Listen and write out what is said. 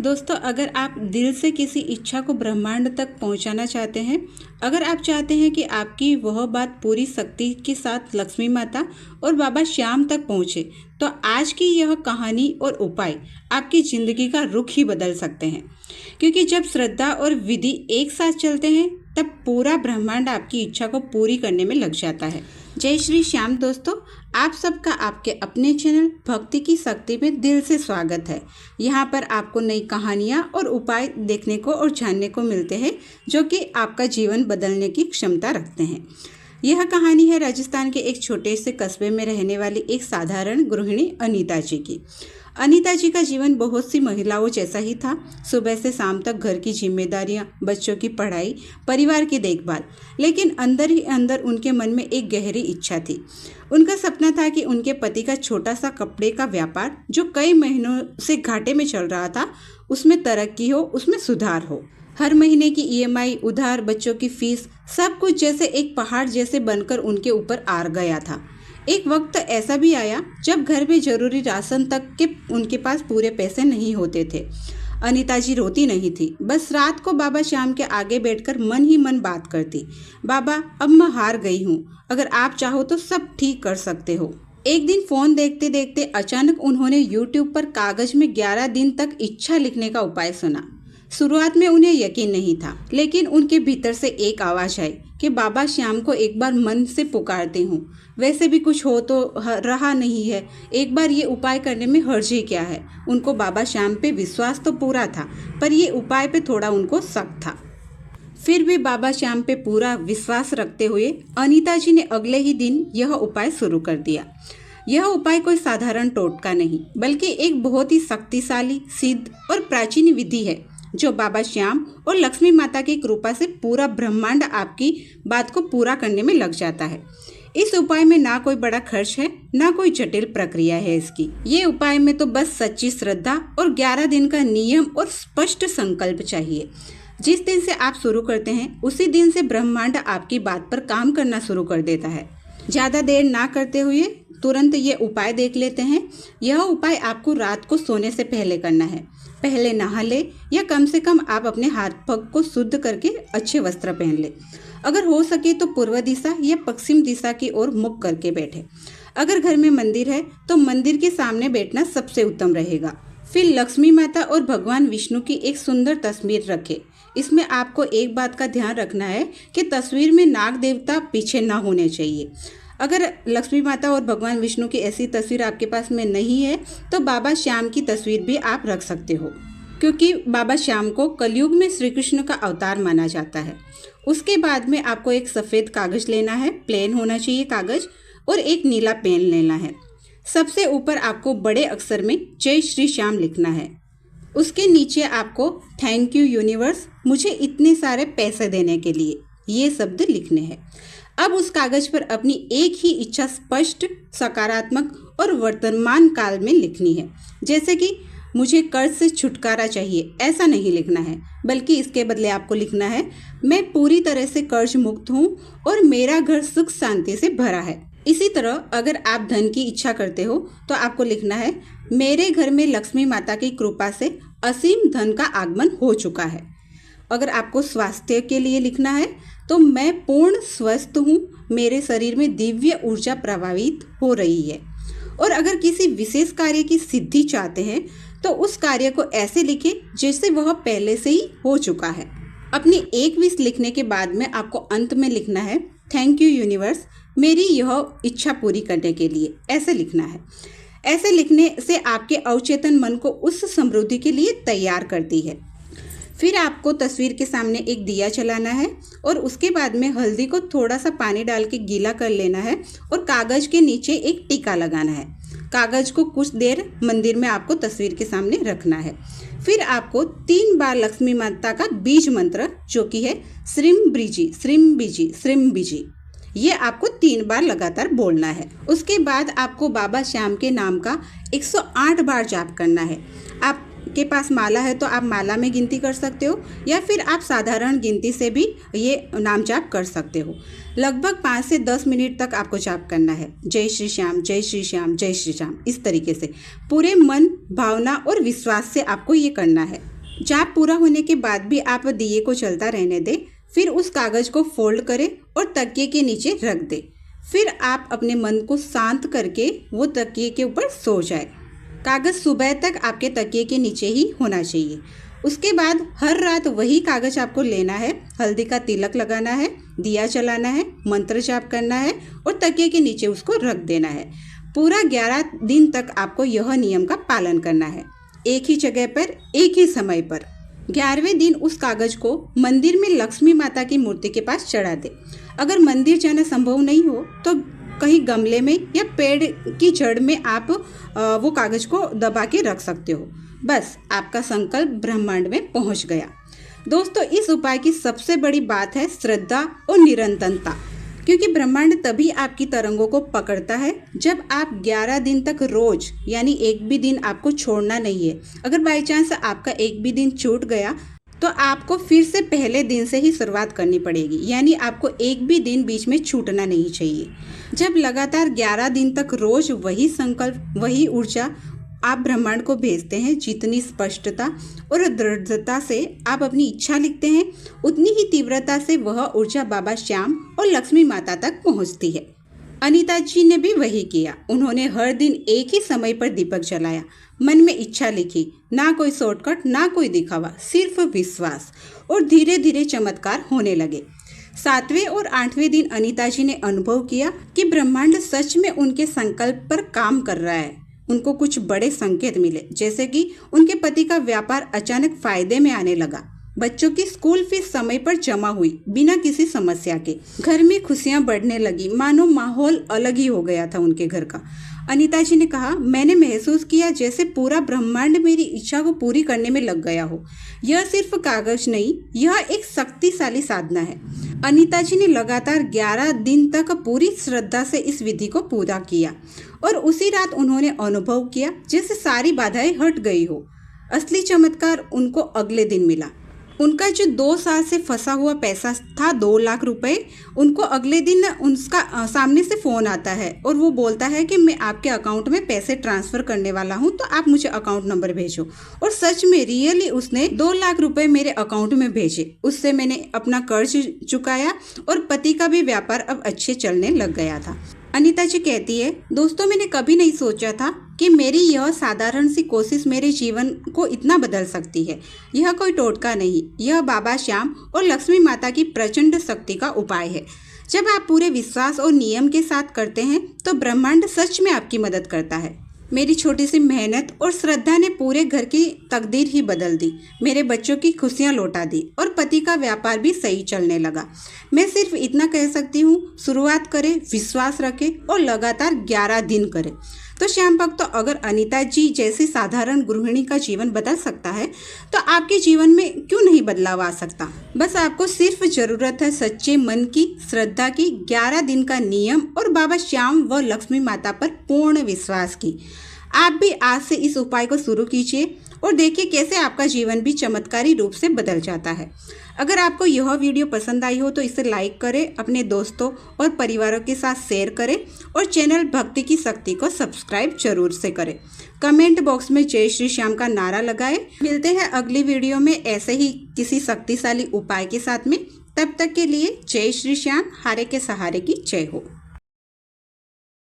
दोस्तों, अगर आप दिल से किसी इच्छा को ब्रह्मांड तक पहुंचाना चाहते हैं, अगर आप चाहते हैं कि आपकी वह बात पूरी शक्ति के साथ लक्ष्मी माता और बाबा श्याम तक पहुंचे, तो आज की यह कहानी और उपाय आपकी ज़िंदगी का रुख ही बदल सकते हैं। क्योंकि जब श्रद्धा और विधि एक साथ चलते हैं, तब पूरा ब्रह्मांड आपकी इच्छा को पूरी करने में लग जाता है। जय श्री श्याम दोस्तों, आप सबका आपके अपने चैनल भक्ति की शक्ति में दिल से स्वागत है। यहाँ पर आपको नई कहानियाँ और उपाय देखने को और जानने को मिलते हैं जो कि आपका जीवन बदलने की क्षमता रखते हैं। यह कहानी है राजस्थान के एक छोटे से कस्बे में रहने वाली एक साधारण गृहिणी अनीता जी की। अनीता जी का जीवन बहुत सी महिलाओं जैसा ही था। सुबह से शाम तक घर की जिम्मेदारियां, बच्चों की पढ़ाई, परिवार की देखभाल, लेकिन अंदर ही अंदर उनके मन में एक गहरी इच्छा थी। उनका सपना था कि उनके पति का छोटा सा कपड़े का व्यापार जो कई महीनों से घाटे में चल रहा था, उसमें तरक्की हो, उसमें सुधार हो। हर महीने की ईएमआई, उधार, बच्चों की फीस, सब कुछ जैसे एक पहाड़ जैसे बनकर उनके ऊपर आ गया था। एक वक्त ऐसा भी आया जब घर में जरूरी राशन तक के उनके पास पूरे पैसे नहीं होते थे। अनीता जी रोती नहीं थी, बस रात को बाबा श्याम के आगे बैठकर मन ही मन बात करती। बाबा, अब मैं हार गई हूँ, अगर आप चाहो तो सब ठीक कर सकते हो। एक दिन फोन देखते देखते अचानक उन्होंने यूट्यूब पर कागज में 11 दिन तक इच्छा लिखने का उपाय सुना। शुरुआत में उन्हें यकीन नहीं था, लेकिन उनके भीतर से एक आवाज आई कि बाबा श्याम को एक बार मन से पुकारती हूँ, वैसे भी कुछ हो तो रहा नहीं है, एक बार ये उपाय करने में हर्ज ही क्या है। उनको बाबा श्याम पे विश्वास तो पूरा था, पर ये उपाय पे थोड़ा उनको शक था। फिर भी बाबा श्याम पे पूरा विश्वास रखते हुए अनीता जी ने अगले ही दिन यह उपाय शुरू कर दिया। यह उपाय कोई साधारण टोटका नहीं, बल्कि एक बहुत ही शक्तिशाली, सिद्ध और प्राचीन विधि है जो बाबा श्याम और लक्ष्मी माता की कृपा से पूरा ब्रह्मांड आपकी बात को पूरा करने में लग जाता है। इस उपाय में ना कोई बड़ा खर्च है, ना कोई जटिल प्रक्रिया है इसकी। ये उपाय में तो बस सच्ची श्रद्धा और 11 दिन का नियम और स्पष्ट संकल्प चाहिए। जिस दिन से आप शुरू करते हैं, उसी दिन से ब्रह्मांड आपकी बात पर काम करना शुरू कर देता है। ज़्यादा देर ना करते हुए तुरंत ये उपाय देख लेते हैं। यह उपाय आपको रात को सोने से पहले करना है। पहले नहा ले, या कम से कम आप अपने हाथ पग को शुद्ध करके अच्छे वस्त्र पहन ले। अगर हो सके तो पूर्व दिशा या पश्चिम दिशा की ओर मुख करके बैठे। अगर घर में मंदिर है तो मंदिर के सामने बैठना सबसे उत्तम रहेगा। फिर लक्ष्मी माता और भगवान विष्णु की एक सुंदर तस्वीर रखें। इसमें आपको एक बात का ध्यान रखना है कि तस्वीर में नाग देवता पीछे ना होने चाहिए। अगर लक्ष्मी माता और भगवान विष्णु की ऐसी तस्वीर आपके पास में नहीं है, तो बाबा श्याम की तस्वीर भी आप रख सकते हो, क्योंकि बाबा श्याम को कलयुग में श्री कृष्ण का अवतार माना जाता है। उसके बाद में आपको एक सफ़ेद कागज लेना है, प्लेन होना चाहिए कागज, और एक नीला पेन लेना है। सबसे ऊपर आपको बड़े अक्षर में जय श्री श्याम लिखना है। उसके नीचे आपको थैंक यू यूनिवर्स, मुझे इतने सारे पैसे देने के लिए, ये शब्द लिखने हैं। अब उस कागज पर अपनी एक ही इच्छा स्पष्ट, सकारात्मक और वर्तमान काल में लिखनी है। जैसे कि मुझे कर्ज से छुटकारा चाहिए, ऐसा नहीं लिखना है, बल्कि इसके बदले आपको लिखना है मैं पूरी तरह से कर्ज मुक्त हूँ और मेरा घर सुख शांति से भरा है। इसी तरह अगर आप धन की इच्छा करते हो तो आपको लिखना है मेरे घर में लक्ष्मी माता की कृपा से असीम धन का आगमन हो चुका है। अगर आपको स्वास्थ्य के लिए लिखना है तो मैं पूर्ण स्वस्थ हूँ, मेरे शरीर में दिव्य ऊर्जा प्रभावित हो रही है। और अगर किसी विशेष कार्य की सिद्धि चाहते हैं तो उस कार्य को ऐसे लिखें जैसे वह पहले से ही हो चुका है। अपनी एक विश लिखने के बाद में आपको अंत में लिखना है थैंक यू यूनिवर्स, मेरी यह इच्छा पूरी करने के लिए, ऐसे लिखना है। ऐसे लिखने से आपके अवचेतन मन को उस समृद्धि के लिए तैयार करती है। फिर आपको तस्वीर के सामने एक दिया जलाना है और उसके बाद में हल्दी को थोड़ा सा पानी डाल के गीला कर लेना है और कागज के नीचे एक टीका लगाना है। कागज को कुछ देर मंदिर में आपको तस्वीर के सामने रखना है। फिर आपको 3 बार लक्ष्मी माता का बीज मंत्र, जो कि है श्रीम ब्रीजी, श्रीम बीजी, श्रीम बीजी, ये आपको 3 बार लगातार बोलना है। उसके बाद आपको बाबा श्याम के नाम का 108 बार जाप करना है। आप के पास माला है तो आप माला में गिनती कर सकते हो, या फिर आप साधारण गिनती से भी ये नाम जाप कर सकते हो। लगभग 5 से 10 मिनट तक आपको जाप करना है। जय श्री श्याम, जय श्री श्याम, जय श्री श्याम, इस तरीके से पूरे मन, भावना और विश्वास से आपको ये करना है। जाप पूरा होने के बाद भी आप दिए को चलता रहने दें। फिर उस कागज को फोल्ड करें और तकिए के नीचे रख दें। फिर आप अपने मन को शांत करके वो तकिए के ऊपर सो जाए। कागज सुबह तक आपके तकिए के नीचे ही होना चाहिए। उसके बाद हर रात वही कागज आपको लेना है, हल्दी का तिलक लगाना है, दिया जलाना है, मंत्र जाप करना है और तकिए के नीचे उसको रख देना है। पूरा 11 दिन तक आपको यह नियम का पालन करना है, एक ही जगह पर, एक ही समय पर। 11वें दिन उस कागज को मंदिर में लक्ष्मी माता की मूर्ति के पास चढ़ा दे। अगर मंदिर जाना संभव नहीं हो तो कहीं गमले में या पेड़ की जड़ में आप वो कागज को दबा के रख सकते हो। बस आपका संकल्प ब्रह्मांड में पहुंच गया। दोस्तों, इस उपाय की सबसे बड़ी बात है श्रद्धा और निरंतरता, क्योंकि ब्रह्मांड तभी आपकी तरंगों को पकड़ता है जब आप 11 दिन तक रोज, यानी एक भी दिन आपको छोड़ना नहीं है। अगर बाई चांस आपका एक भी दिन छूट गया तो आपको फिर से पहले दिन से ही शुरुआत करनी पड़ेगी, यानी आपको एक भी दिन बीच में छूटना नहीं चाहिए। जब लगातार 11 दिन तक रोज वही संकल्प, वही ऊर्जा आप ब्रह्मांड को भेजते हैं, जितनी स्पष्टता और दृढ़ता से आप अपनी इच्छा लिखते हैं, उतनी ही तीव्रता से वह ऊर्जा बाबा श्याम और लक्ष्मी माता तक पहुंचती है। अनीता जी ने भी वही किया। उन्होंने हर दिन एक ही समय पर दीपक जलाया, मन में इच्छा लिखी, ना कोई शॉर्टकट, ना कोई दिखावा, सिर्फ विश्वास, और धीरे धीरे चमत्कार होने लगे। 7वें और 8वें दिन अनीता जी ने अनुभव किया कि ब्रह्मांड सच में उनके संकल्प पर काम कर रहा है। उनको कुछ बड़े संकेत मिले, जैसे कि उनके पति का व्यापार अचानक फायदे में आने लगा, बच्चों की स्कूल फीस समय पर जमा हुई बिना किसी समस्या के, घर में खुशियां बढ़ने लगी, मानो माहौल अलग ही हो गया था उनके घर का। अनीता जी ने कहा, मैंने महसूस किया जैसे पूरा ब्रह्मांड मेरी इच्छा को पूरी करने में लग गया हो। यह सिर्फ कागज नहीं, यह एक शक्तिशाली साधना है। अनीता जी ने लगातार 11 दिन तक पूरी श्रद्धा से इस विधि को पूरा किया और उसी रात उन्होंने अनुभव किया जैसे सारी बाधाएं हट गई हो। असली चमत्कार उनको अगले दिन मिला। उनका जो 2 साल से फंसा हुआ पैसा था, 2 लाख रुपए, उनको अगले दिन उसका सामने से फ़ोन आता है और वो बोलता है कि मैं आपके अकाउंट में पैसे ट्रांसफ़र करने वाला हूँ, तो आप मुझे अकाउंट नंबर भेजो। और सच में रियली उसने 2 लाख रुपए मेरे अकाउंट में भेजे। उससे मैंने अपना कर्ज चुकाया और पति का भी व्यापार अब अच्छे चलने लग गया था। अनीता जी कहती है, दोस्तों, मैंने कभी नहीं सोचा था कि मेरी यह साधारण सी कोशिश मेरे जीवन को इतना बदल सकती है। यह कोई टोटका नहीं, यह बाबा श्याम और लक्ष्मी माता की प्रचंड शक्ति का उपाय है। जब आप पूरे विश्वास और नियम के साथ करते हैं तो ब्रह्मांड सच में आपकी मदद करता है। मेरी छोटी सी मेहनत और श्रद्धा ने पूरे घर की तकदीर ही बदल दी, मेरे बच्चों की खुशियां लौटा दी और पति का व्यापार भी सही चलने लगा। मैं सिर्फ इतना कह सकती हूँ, शुरुआत करें, विश्वास रखें और लगातार 11 दिन करें। तो श्याम भक्तों, अगर अनीता जी जैसी साधारण गृहिणी का जीवन बदल सकता है तो आपके जीवन में क्यों नहीं बदलाव आ सकता। बस आपको सिर्फ जरूरत है सच्चे मन की, श्रद्धा की, 11 दिन का नियम और बाबा श्याम व लक्ष्मी माता पर पूर्ण विश्वास की। आप भी आज से इस उपाय को शुरू कीजिए और देखिए कैसे आपका जीवन भी चमत्कारी रूप से बदल जाता है। अगर आपको यह वीडियो पसंद आई हो तो इसे लाइक करें, अपने दोस्तों और परिवारों के साथ शेयर करें और चैनल भक्ति की शक्ति को सब्सक्राइब जरूर से करें। कमेंट बॉक्स में जय श्री श्याम का नारा लगाएं। मिलते हैं अगली वीडियो में ऐसे ही किसी शक्तिशाली उपाय के साथ में। तब तक के लिए जय श्री श्याम, हारे के सहारे की जय हो।